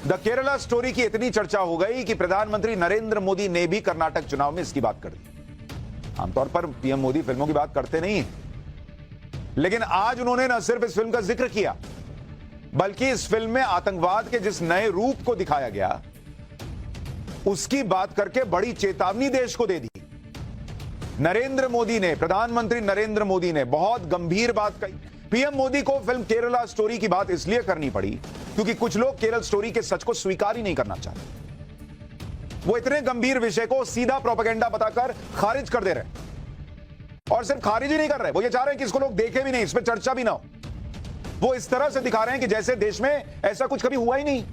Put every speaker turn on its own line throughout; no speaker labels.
The Kerala story की इतनी चर्चा हो गई कि प्रधानमंत्री नरेंद्र मोदी ने भी कर्नाटक चुनाव में इसकी बात कर दी। आमतौर पर पीएम मोदी फिल्मों की बात करते नहीं है, लेकिन आज उन्होंने न सिर्फ इस फिल्म का जिक्र किया, बल्कि इस फिल्म में आतंकवाद के जिस नए रूप को दिखाया गया उसकी बात करके बड़ी चेतावनी देश को दे दी। नरेंद्र मोदी ने, प्रधानमंत्री नरेंद्र मोदी ने बहुत गंभीर बात कही। पीएम मोदी को फिल्म केरला स्टोरी की बात इसलिए करनी पड़ी क्योंकि कुछ लोग केरल स्टोरी के सच को स्वीकार ही नहीं करना चाहते। वो इतने गंभीर विषय को सीधा प्रोपेगेंडा बताकर खारिज कर दे रहे हैं। और सिर्फ खारिज ही नहीं कर रहे, वो ये चाह रहे हैं कि इसको लोग देखे भी नहीं, इस पर चर्चा भी ना हो। वो इस तरह से दिखा रहे हैं कि जैसे देश में ऐसा कुछ कभी हुआ ही नहीं,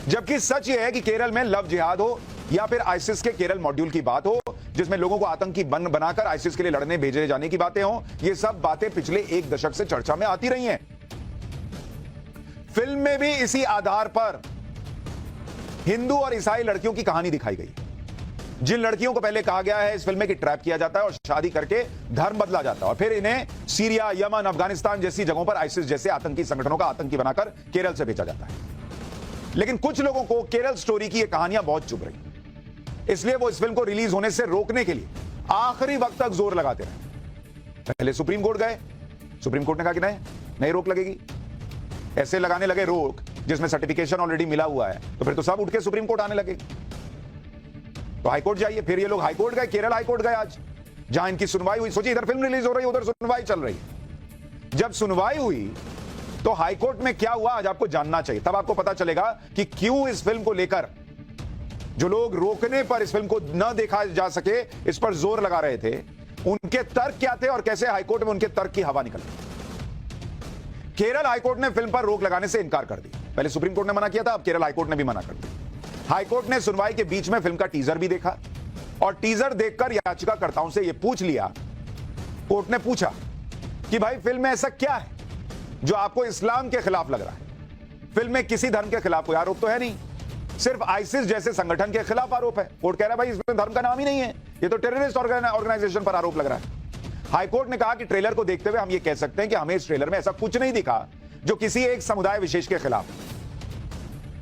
जबकि सच ये है कि केरल में लव जिहाद हो या फिर आईसिस के केरल मॉड्यूल की बात हो जिसमें लोगों को आतंकी बनाकर आईसिस के लिए लड़ने भेजे जाने की बातें हो, ये सब बातें पिछले एक दशक से चर्चा में आती रही हैं। फिल्म में भी इसी आधार पर हिंदू और ईसाई लड़कियों की कहानी दिखाई गई, जिन लड़कियों को पहले कहा गया है इस फिल्म में कि ट्रैप किया जाता है और शादी करके धर्म बदला जाता है और फिर इन्हें सीरिया, यमन, अफगानिस्तान जैसी जगहों पर आईसिस जैसे आतंकी संगठनों का आतंकी बनाकर केरल से भेजा जाता है। लेकिन कुछ लोगों को केरल स्टोरी की ये कहानियां बहुत चुभ रही, इसलिए वो इस फिल्म को रिलीज होने से रोकने के लिए आखिरी वक्त तक जोर लगाते रहे। पहले सुप्रीम कोर्ट गए, सुप्रीम कोर्ट ने कहा कि नहीं रोक लगेगी। ऐसे लगाने लगे रोक जिसमें सर्टिफिकेशन ऑलरेडी मिला हुआ है, तो फिर तो सब उठ के सुप्रीम कोर्ट आने लगे। तो हाईकोर्ट जाइए, फिर ये लोग हाईकोर्ट गए, केरल हाईकोर्ट गए आज, जहां इनकी सुनवाई हुई। सोचिए, इधर फिल्म रिलीज हो रही है, उधर सुनवाई चल रही है। जब सुनवाई हुई तो हाईकोर्ट में क्या हुआ आज आपको जानना चाहिए, तब आपको पता चलेगा कि क्यों इस फिल्म को लेकर जो लोग रोकने पर इस फिल्म को न देखा जा सके इस पर जोर लगा रहे थे, उनके तर्क क्या थे और कैसे हाईकोर्ट में उनके तर्क की हवा निकल गई। केरल हाईकोर्ट ने फिल्म पर रोक लगाने से इनकार कर दी। पहले सुप्रीम कोर्ट ने मना किया था, अब केरल हाईकोर्ट ने भी मना कर दिया। हाईकोर्ट ने सुनवाई के बीच में फिल्म का टीजर भी देखा और टीजर देखकर याचिकाकर्ताओं से यह पूछ लिया, कोर्ट ने पूछा कि भाई फिल्म में ऐसा क्या है जो आपको इस्लाम के खिलाफ लग रहा है। फिल्म में किसी धर्म के खिलाफ कोई आरोप तो है नहीं, सिर्फ आईसिस जैसे संगठन के खिलाफ आरोप है। कोर्ट कह रहा है भाई इसमें धर्म का नाम ही नहीं है, ये तो टेररिस्ट ऑर्गेनाइजेशन पर आरोप लग रहा है। हाईकोर्ट ने कहा कि ट्रेलर को देखते हुए हम ये कह सकते हैं कि हमें इस ट्रेलर में ऐसा कुछ नहीं दिखा जो किसी एक समुदाय विशेष के खिलाफ।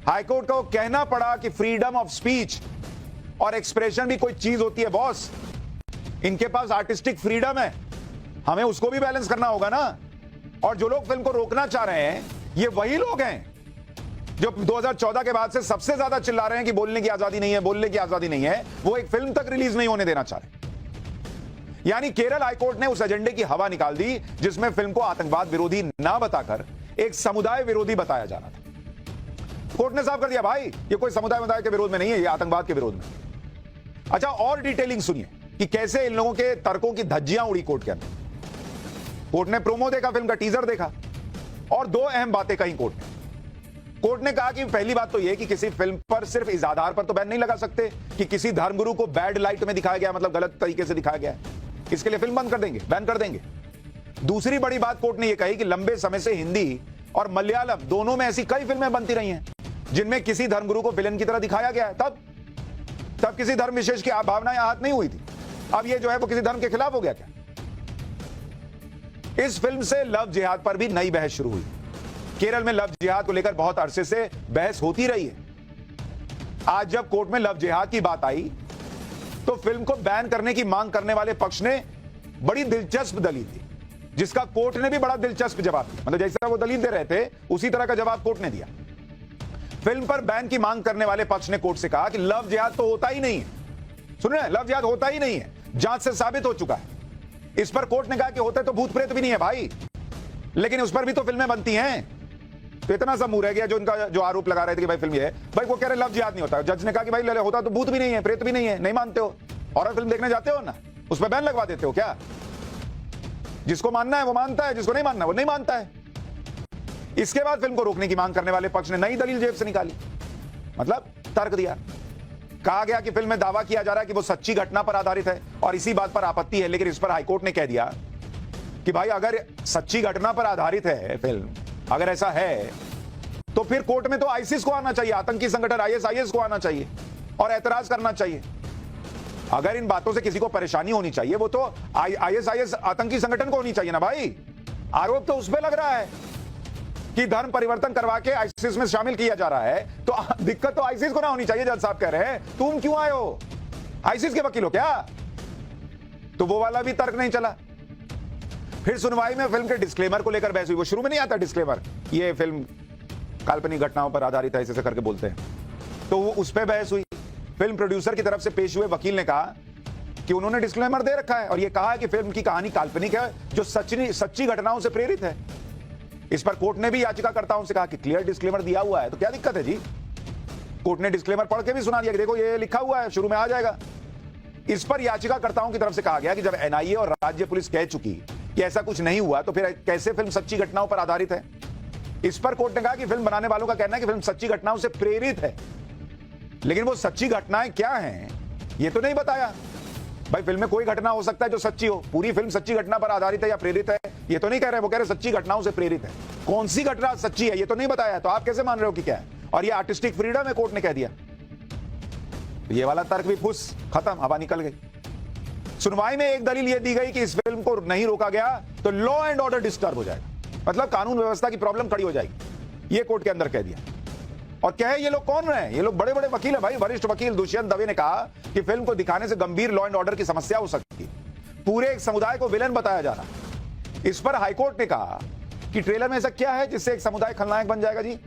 हाईकोर्ट को कहना पड़ा कि फ्रीडम ऑफ स्पीच और एक्सप्रेशन भी कोई चीज होती है बॉस, इनके पास आर्टिस्टिक फ्रीडम है, हमें उसको भी बैलेंस करना होगा ना। और जो लोग फिल्म को रोकना चाह रहे हैं ये वही लोग हैं जो 2014 के बाद से सबसे ज्यादा चिल्ला रहे हैं कि बोलने की आजादी नहीं है, बोलने की आजादी नहीं है। वो एक फिल्म तक रिलीज नहीं होने देना चाह रहे। यानी केरल हाईकोर्ट ने उस एजेंडे की हवा निकाल दी जिसमें फिल्म को आतंकवाद विरोधी ना बताकर एक समुदाय विरोधी बताया जा रहा था। कोर्ट ने साफ कर दिया भाई ये कोई समुदाय के विरोध में नहीं है, ये आतंकवाद के विरोध में। अच्छा, और डिटेलिंग सुनिए कि कैसे इन लोगों के तर्कों की धज्जियां उड़ी कोर्ट के अंदर। कोर्ट ने प्रोमो देखा, फिल्म का टीजर देखा और दो अहम बातें कही कोर्ट ने कहा कि पहली बात तो यह कि किसी फिल्म पर सिर्फ इस आधार पर तो बैन नहीं लगा सकते कि किसी धर्मगुरु को बैड लाइट में दिखाया गया, मतलब गलत तरीके से दिखाया गया है, इसके लिए फिल्म बंद कर देंगे, बैन कर देंगे। दूसरी बड़ी बात कोर्ट ने यह कही कि लंबे समय से हिंदी और मलयालम दोनों में ऐसी कई फिल्में बनती रही हैं जिनमें किसी धर्मगुरु को विलेन की तरह दिखाया गया है, तब किसी धर्म विशेष की भावनाएं आहत नहीं हुई थी। अब ये जो है वो किसी धर्म के खिलाफ हो गया क्या? इस फिल्म से लव जिहाद पर भी नई बहस शुरू हुई। केरल में लव जिहाद को लेकर बहुत अरसे से बहस होती रही है। आज जब कोर्ट में लव जिहाद की बात आई तो फिल्म को बैन करने की मांग करने वाले पक्ष ने बड़ी दिलचस्प दलील दी, जिसका कोर्ट ने भी बड़ा दिलचस्प जवाब दिया। मतलब जैसा वो दलील दे रहे थे उसी तरह का जवाब कोर्ट ने दिया। फिल्म पर बैन की मांग करने वाले पक्ष ने कोर्ट से कहा कि लव जिहाद तो होता ही नहीं है। सुनिए, लव जिहाद होता ही नहीं है, जांच से साबित हो चुका है। इस पर कोर्ट ने कहा कि होते तो भूत प्रेत भी नहीं है भाई, लेकिन उस पर भी तो फिल्में बनती हैं। तो इतना सा मुंह रह गया जो उनका जो आरोप लगा रहे थे कि भाई फिल्म ये है, भाई वो कह रहे लव जिहाद नहीं होता। जज ने कहा कि भाई होता तो भूत भी नहीं है, प्रेत भी नहीं है, नहीं मानते हो, हॉरर फिल्म देखने जाते हो ना, उस पर बैन लगवा देते हो क्या? जिसको मानना है वो मानता है, जिसको नहीं मानना वो नहीं मानता है। इसके बाद फिल्म को रोकने की मांग करने वाले पक्ष ने नई दलील जेब से निकाली, मतलब तर्क दिया। कहा गया कि फिल्म में दावा किया जा रहा है कि वो सच्ची घटना पर आधारित है और इसी बात पर आपत्ति है, लेकिन इस पर हाईकोर्ट ने कह दिया कि भाई अगर सच्ची घटना पर आधारित है फिल्म, अगर ऐसा है तो फिर कोर्ट में तो आईसिस को आना चाहिए, आतंकी संगठन आईएस को आना चाहिए और ऐतराज करना चाहिए। अगर इन बातों से किसी को परेशानी होनी चाहिए वो तो आईएस आतंकी संगठन को होनी चाहिए ना भाई, आरोप तो उस पर लग रहा है। कि धर्म परिवर्तन करवा के आईसिस में शामिल किया जा रहा है, तो दिक्कत तो आईसिस को ना होनी चाहिए। जज साहब कह रहे हैं तुम क्यों आए हो, आईसिस के वकील हो क्या? तो वो वाला भी तर्क नहीं चला। फिर सुनवाई में फिल्म के डिस्क्लेमर को लेकर बहस हुई। वो शुरू में नहीं आता डिस्क्लेमर, ये फिल्म काल्पनिक घटनाओं पर आधारित है, ऐसे करके बोलते हैं, तो वो उस पर बहस हुई। फिल्म प्रोड्यूसर की तरफ से पेश हुए वकील ने कहा कि उन्होंने डिस्क्लेमर दे रखा है और ये कहा है कि फिल्म की कहानी काल्पनिक है जो सच्ची घटनाओं से प्रेरित है। इस पर कोर्ट ने भी याचिकाकर्ताओं से कहा कि क्लियर डिस्क्लेमर दिया हुआ है, तो क्या दिक्कत है जी? कोर्ट ने डिस्क्लेमर पढ़ के भी सुना दिया कि देखो ये लिखा हुआ है, शुरू में आ जाएगा। इस पर याचिकाकर्ताओं की तरफ से कहा गया कि जब एनआईए और राज्य पुलिस कह चुकी कि ऐसा कुछ नहीं हुआ, तो फिर कैसे फिल्म सच्ची घटनाओं पर आधारित है? इस पर कोर्ट ने कहा कि फिल्म बनाने वालों का कहना है कि फिल्म सच्ची घटनाओं से प्रेरित है, लेकिन वो सच्ची घटनाएं क्या हैं ये तो नहीं बताया। भाई फिल्म में कोई घटना हो सकता है जो सच्ची हो, पूरी फिल्म सच्ची घटना पर आधारित है या प्रेरित है ये तो नहीं कह रहे। वो कह रहे सच्ची घटनाओं से प्रेरित है, कौन सी घटना सच्ची है ये तो नहीं बताया, तो आप कैसे मान रहे हो कि क्या है? और ये आर्टिस्टिक फ्रीडम है, कोर्ट ने कह दिया। ये वाला तर्क भी फुस, खत्म, हवा निकल गई। सुनवाई में एक दलील यह दी गई कि इस फिल्म को नहीं रोका गया तो लॉ एंड ऑर्डर डिस्टर्ब हो जाएगा, मतलब कानून व्यवस्था की प्रॉब्लम खड़ी हो जाएगी, ये कोर्ट के अंदर कह दिया। और कहे ये लोग कौन रहे? ये लोग बड़े बड़े वकील है भाई। वरिष्ठ वकील दुष्यंत दवे ने कहा कि फिल्म को दिखाने से गंभीर लॉ एंड ऑर्डर की समस्या हो सकती है, पूरे एक समुदाय को विलेन बताया जा रहा। इस पर हाईकोर्ट ने कहा कि ट्रेलर में ऐसा क्या है जिससे एक समुदाय खलनायक बन जाएगा जी?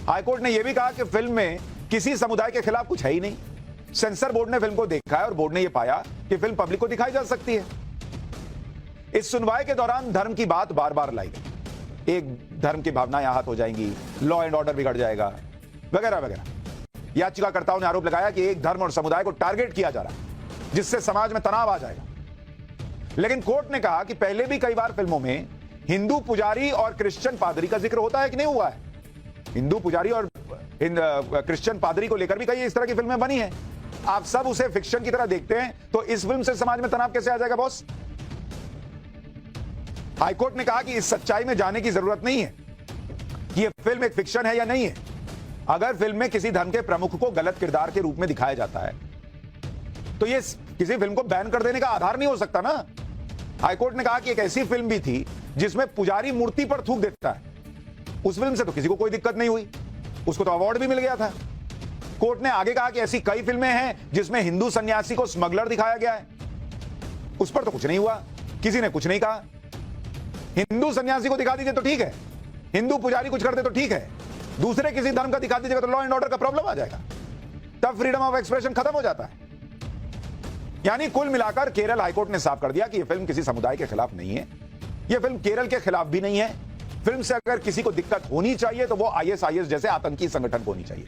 हाईकोर्ट ने यह भी कहा कि फिल्म में किसी समुदाय के खिलाफ कुछ है ही नहीं। सेंसर बोर्ड ने फिल्म को देखा है और बोर्ड ने यह पाया कि फिल्म पब्लिक को दिखाई जा सकती है। इस सुनवाई के दौरान धर्म की बात बार बार लाई गई, एक धर्म की भावनाएं आहत हो जाएंगी, लॉ एंड ऑर्डर बिगड़ जाएगा, वगैरह वगैरह। याचिकाकर्ताओं ने आरोप लगाया कि एक धर्म और समुदाय को टारगेट किया जा रहा है जिससे समाज में तनाव आ जाएगा। लेकिन कोर्ट ने कहा कि पहले भी कई बार फिल्मों में हिंदू पुजारी और क्रिश्चियन पादरी का जिक्र होता है कि नहीं हुआ है? हिंदू पुजारी और क्रिश्चियन पादरी को लेकर भी कई इस तरह की फिल्में बनी हैं। आप सब उसे फिक्शन की तरह देखते हैं, तो इस फिल्म से समाज में तनाव कैसे आ जाएगा बॉस? हाईकोर्ट ने कहा कि इस सच्चाई में जाने की जरूरत नहीं है कि यह फिल्म एक फिक्शन है या नहीं है। अगर फिल्म में किसी धर्म के प्रमुख को गलत किरदार के रूप में दिखाया जाता है तो यह किसी फिल्म को बैन कर देने का आधार नहीं हो सकता ना। हाईकोर्ट ने कहा कि एक ऐसी फिल्म भी थी जिसमें पुजारी मूर्ति पर थूक देता है, उस फिल्म से तो किसी को कोई दिक्कत नहीं हुई, उसको तो अवार्ड भी मिल गया था। कोर्ट ने आगे कहा कि ऐसी कई फिल्में हैं जिसमें हिंदू सन्यासी को स्मगलर दिखाया गया है, उस पर तो कुछ नहीं हुआ, किसी ने कुछ नहीं कहा। हिंदू सन्यासी को दिखा दीजिए तो ठीक है, हिंदू पुजारी कुछ कर दे तो ठीक है, दूसरे किसी धर्म का दिखा दीजिएगा तो लॉ एंड ऑर्डर का प्रॉब्लम आ जाएगा, तब फ्रीडम ऑफ एक्सप्रेशन खत्म हो जाता है। यानी कुल मिलाकर केरल हाईकोर्ट ने साफ कर दिया कि यह फिल्म किसी समुदाय के खिलाफ नहीं है, यह फिल्म केरल के खिलाफ भी नहीं है। फिल्म से अगर किसी को दिक्कत होनी चाहिए तो वो आईएसआईएस जैसे आतंकी संगठन को होनी चाहिए।